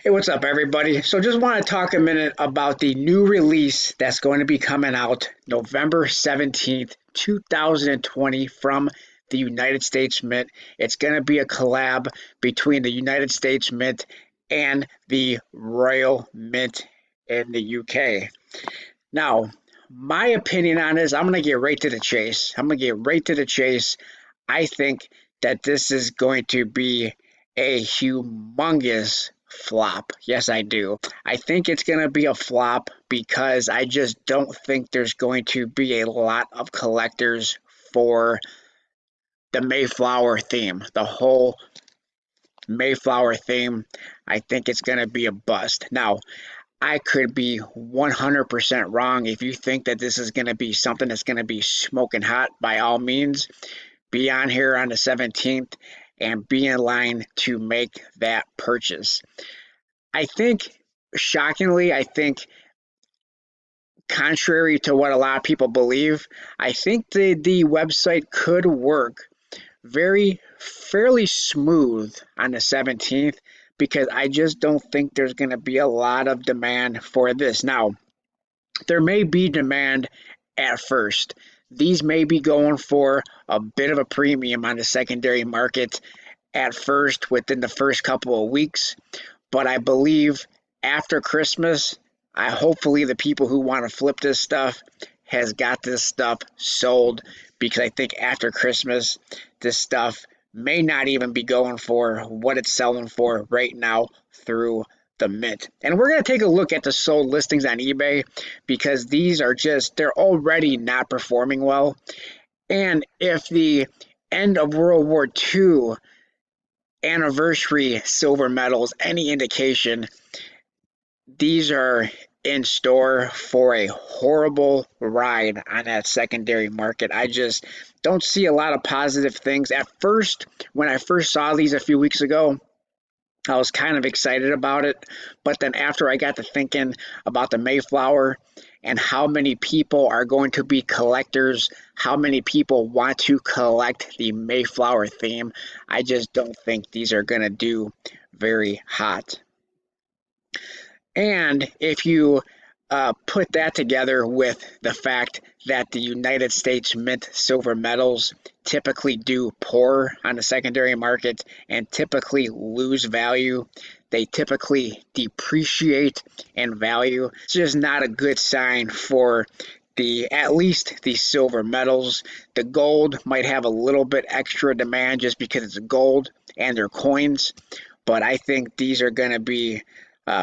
Hey, what's up, everybody? So, just want to talk a minute about the new release that's going to be coming out November 17th, 2020 from the United States Mint. It's going to be a collab between the United States Mint and the Royal Mint in the UK. Now, my opinion on this, I'm going to get right to the chase. I think that this is going to be a humongous flop. Yes, I do. I think it's going to be a flop because I just don't think there's going to be a lot of collectors for the Mayflower theme, the whole Mayflower theme. I think it's going to be a bust. Now, I could be 100% wrong. If you think that this is going to be something that's going to be smoking hot, by all means, be on here on the 17th and be in line to make that purchase. I think, shockingly, I think, contrary to what a lot of people believe, I think the website could work very fairly smooth on the 17th because I just don't think there's going to be a lot of demand for this. Now, there may be demand at first. These may be going for a bit of a premium on the secondary market at first within the first couple of weeks, but I believe after Christmas, I hopefully the people who want to flip this stuff has got this stuff sold because I think after Christmas, this stuff may not even be going for what it's selling for right now through the mint. And we're going to take a look at the sold listings on eBay because these are just, they're already not performing well. And if the end of World War II anniversary silver medals any indication, these are in store for a horrible ride on that secondary market. I just don't see a lot of positive things. At first, when I first saw these a few weeks ago, I was kind of excited about it, but then after I got to thinking about the Mayflower and how many people are going to be collectors, how many people want to collect the Mayflower theme, I just don't think these are going to do very hot. And if you put that together with the fact that the United States Mint silver medals typically do poor on the secondary market and typically lose value, they typically depreciate in value. It's just not a good sign for the at least the silver medals. The gold might have a little bit extra demand just because it's gold and they're coins, but I think these are going to be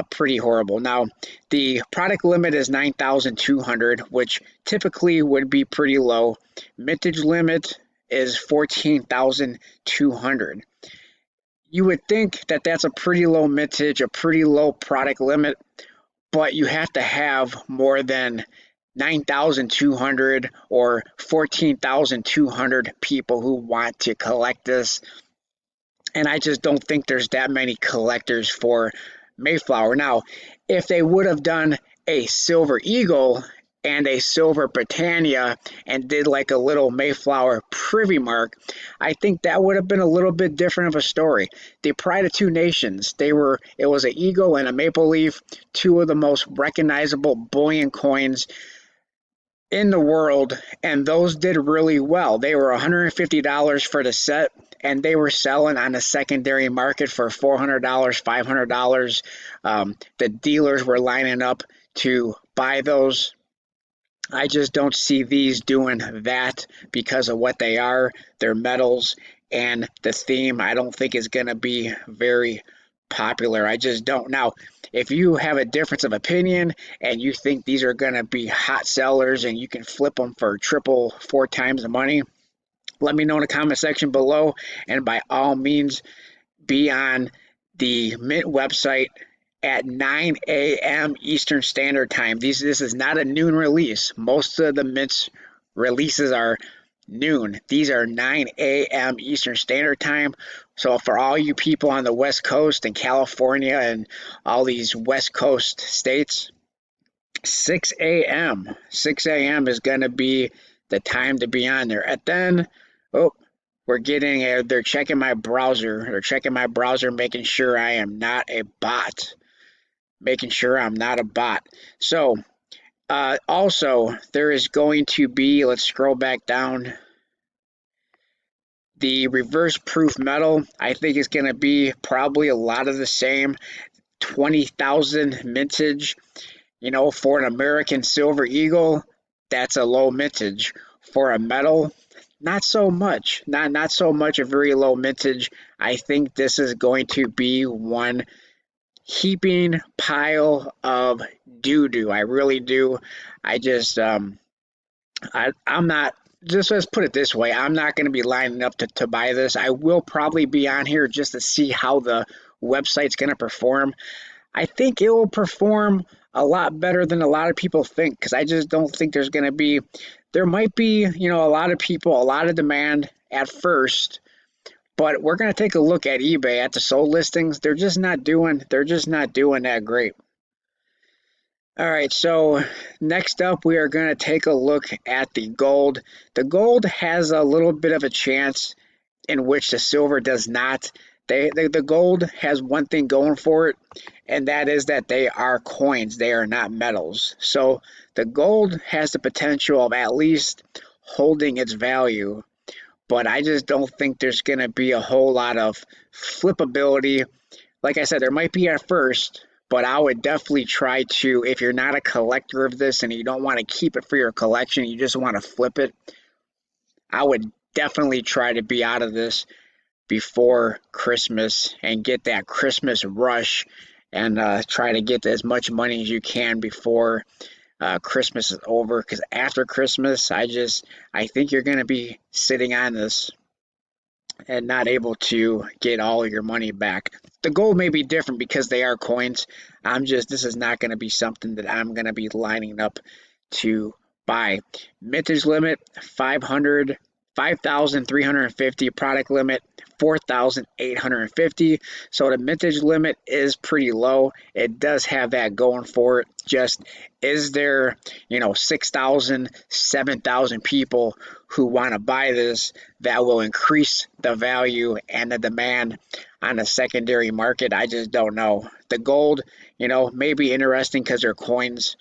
pretty horrible. Now, the product limit is 9,200, which typically would be pretty low. Mintage limit is 14,200. You would think that that's a pretty low mintage, a pretty low product limit, but you have to have more than 9,200 or 14,200 people who want to collect this. And I just don't think there's that many collectors for Mayflower. Now, if they would have done a Silver Eagle and a Silver Britannia and did like a little Mayflower privy mark, I think that would have been a little bit different of a story. The Pride of Two Nations, it was an eagle and a maple leaf, two of the most recognizable bullion coins in the world, and those did really well. They were $150 for the set, and they were selling on the secondary market for $400, $500. The dealers were lining up to buy those. I just don't see these doing that because of what they are, their metals, and the theme. I don't think is going to be very popular. I just don't. Now, if you have a difference of opinion and you think these are going to be hot sellers and you can flip them for triple, four times the money, let me know in the comment section below. And by all means, be on the Mint website at 9 a.m. Eastern Standard Time. This is not a noon release. Most of the Mint's releases are noon. These are 9 a.m. Eastern Standard Time. So for all you people on the West Coast and California and all these West Coast states, 6 a.m. 6 a.m. is going to be the time to be on there. And then, oh, they're checking my browser. They're checking my browser, making sure I am not a bot. making sure I'm not a bot. So also there is going to be, let's scroll back down, the reverse proof metal. I think is going to be probably a lot of the same. 20,000 mintage, for an American Silver Eagle, that's a low mintage. For a metal, not so much. Not so much a very low mintage. I think this is going to be one heaping pile of doo doo. I really do. I just I'm not, just let's put it this way, I'm not going to be lining up to buy this. I will probably be on here just to see how the website's going to perform. I think it will perform a lot better than a lot of people think, because I just don't think there might be, a lot of people, a lot of demand at first, but we're going to take a look at eBay at the sold listings. They're just not doing that great. All right, so next up we are going to take a look at the gold. The gold has a little bit of a chance in which the silver does not. The gold has one thing going for it, and that is that they are coins. They are not metals. So the gold has the potential of at least holding its value, but I just don't think there's going to be a whole lot of flippability. Like I said, there might be at first, but I would definitely try to, if you're not a collector of this and you don't want to keep it for your collection, you just want to flip it, I would definitely try to be out of this before Christmas and get that Christmas rush, and try to get as much money as you can before Christmas is over. Because after Christmas, I think you're going to be sitting on this and not able to get all of your money back. The gold may be different because they are coins. This is not going to be something that I'm going to be lining up to buy. Mintage limit 5,350, product limit 4,850. So the mintage limit is pretty low. It does have that going for it. Just, is there, 6,000, 7,000 people who want to buy this that will increase the value and the demand on the secondary market? I just don't know. The gold, may be interesting because they're coins.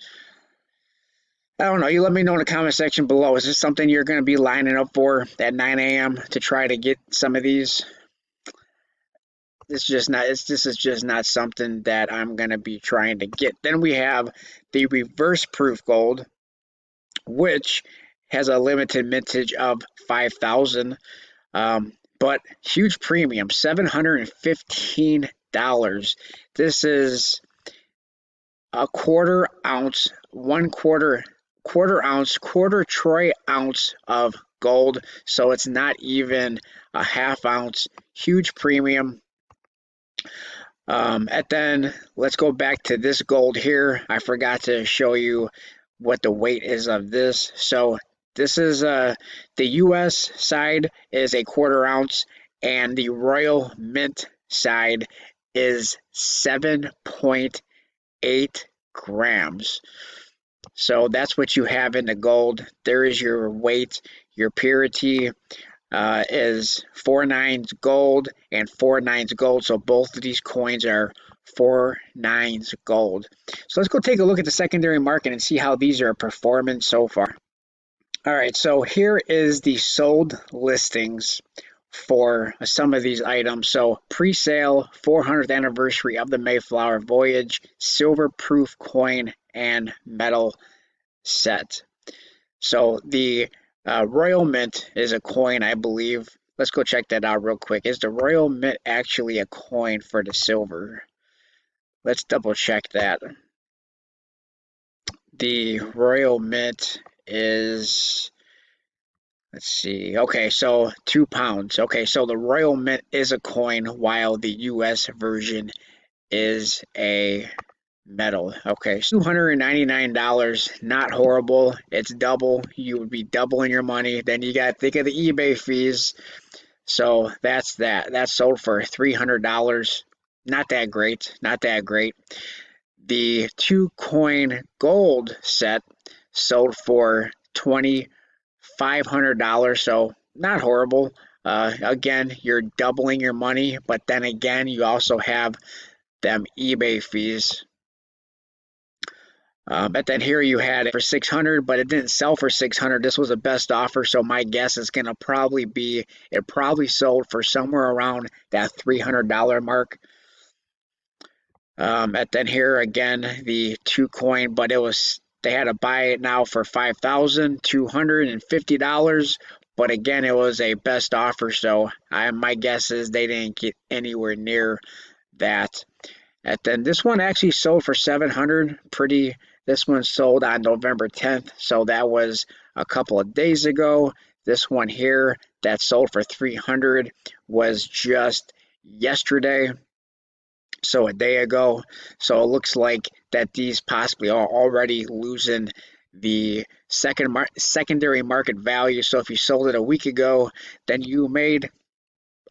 I don't know. You let me know in the comment section below. Is this something you're going to be lining up for at 9 a.m. to try to get some of these? This is just not something that I'm going to be trying to get. Then we have the reverse proof gold, which has a limited mintage of 5,000, but huge premium, $715. This is a quarter ounce, quarter troy ounce of gold, so it's not even a half ounce. Huge premium. And then let's go back to this gold here. I forgot to show you what the weight is of this. So this is the US side is a quarter ounce, and the Royal Mint side is 7.8 grams. So that's what you have in the gold. There is your weight. Your purity is 4/9 gold and 4/9 gold. So both of these coins are 4/9 gold. So let's go take a look at the secondary market and see how these are performing so far. All right, so here is the sold listings for some of these items. So pre-sale, 400th anniversary of the Mayflower Voyage, silver proof coin and metal set. So the Royal Mint is a coin, I believe. Let's go check that out real quick. Is the Royal Mint actually a coin for the silver? Let's double check that. The Royal Mint is, let's see. Okay, so 2 pounds. Okay, so the Royal Mint is a coin while the US version is a metal. Okay, $299, not horrible. It's double. You would be doubling your money. Then you got to think of the eBay fees. So that's that. That's sold for $300. Not that great. Not that great. The 2-coin gold set sold for $2,500. So not horrible. Again, you're doubling your money, but then again, you also have them eBay fees. But then here you had it for 600, but it didn't sell for 600. This was a best offer, so my guess is going to probably be it probably sold for somewhere around that $300 mark. And then here again, the two coin, but it was they had to buy it now for $5,250. But again, it was a best offer, so my guess is they didn't get anywhere near that. And then this one actually sold for 700. This one sold on November 10th, so that was a couple of days ago. This one here that sold for 300 was just yesterday, so a day ago. So it looks like that these possibly are already losing the secondary market value. So if you sold it a week ago, then you made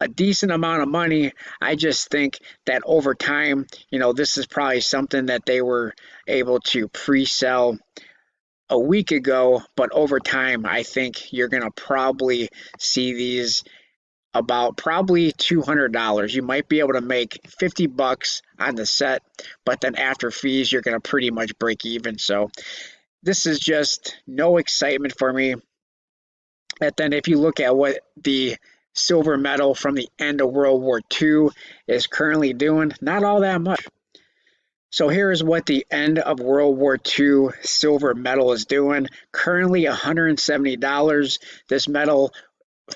a decent amount of money. I just think that over time, this is probably something that they were able to pre-sell a week ago, but over time, I think you're going to probably see these about probably $200. You might be able to make $50 on the set, but then after fees, you're going to pretty much break even. So this is just no excitement for me. And then if you look at what the silver medal from the end of World War II is currently doing, not all that much. So here is what the end of World War II silver medal is doing. Currently $170. This medal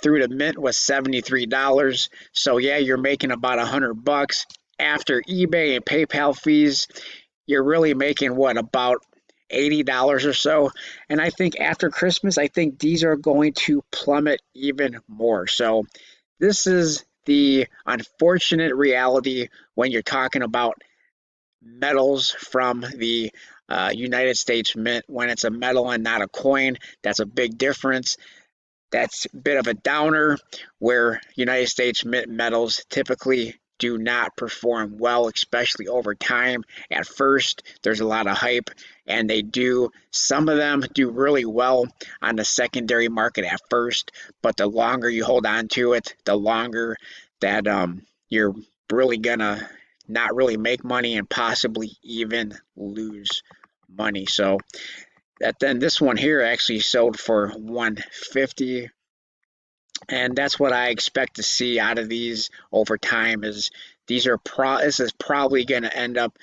through the mint was $73. So yeah, you're making about $100 after eBay and PayPal fees. You're really making what, about $80 or so. And I think after Christmas, I think these are going to plummet even more. So this is the unfortunate reality when you're talking about metals from the United States Mint. When it's a metal and not a coin, that's a big difference. That's a bit of a downer where United States Mint metals typically do not perform well, especially over time. At first, there's a lot of hype, and some of them do really well on the secondary market at first, but the longer you hold on to it, the longer that you're really gonna not really make money and possibly even lose money. So then this one here actually sold for 150, and that's what I expect to see out of these over time. Is this is probably going to end up,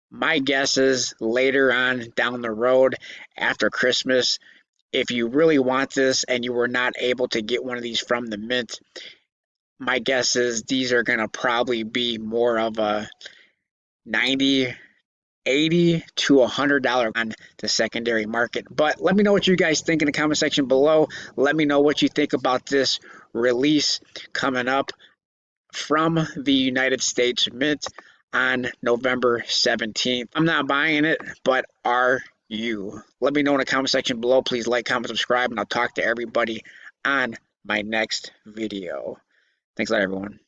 my guess is later on down the road after Christmas, if you really want this and you were not able to get one of these from the mint, my guess is these are going to probably be more of a 90, 80 to $100 on the secondary market. But let me know what you guys think in the comment section below. Let me know what you think about this release coming up from the United States Mint on November 17th. I'm not buying it, but are you? Let me know in the comment section below. Please like, comment, subscribe, and I'll talk to everybody on my next video. Thanks a lot, everyone.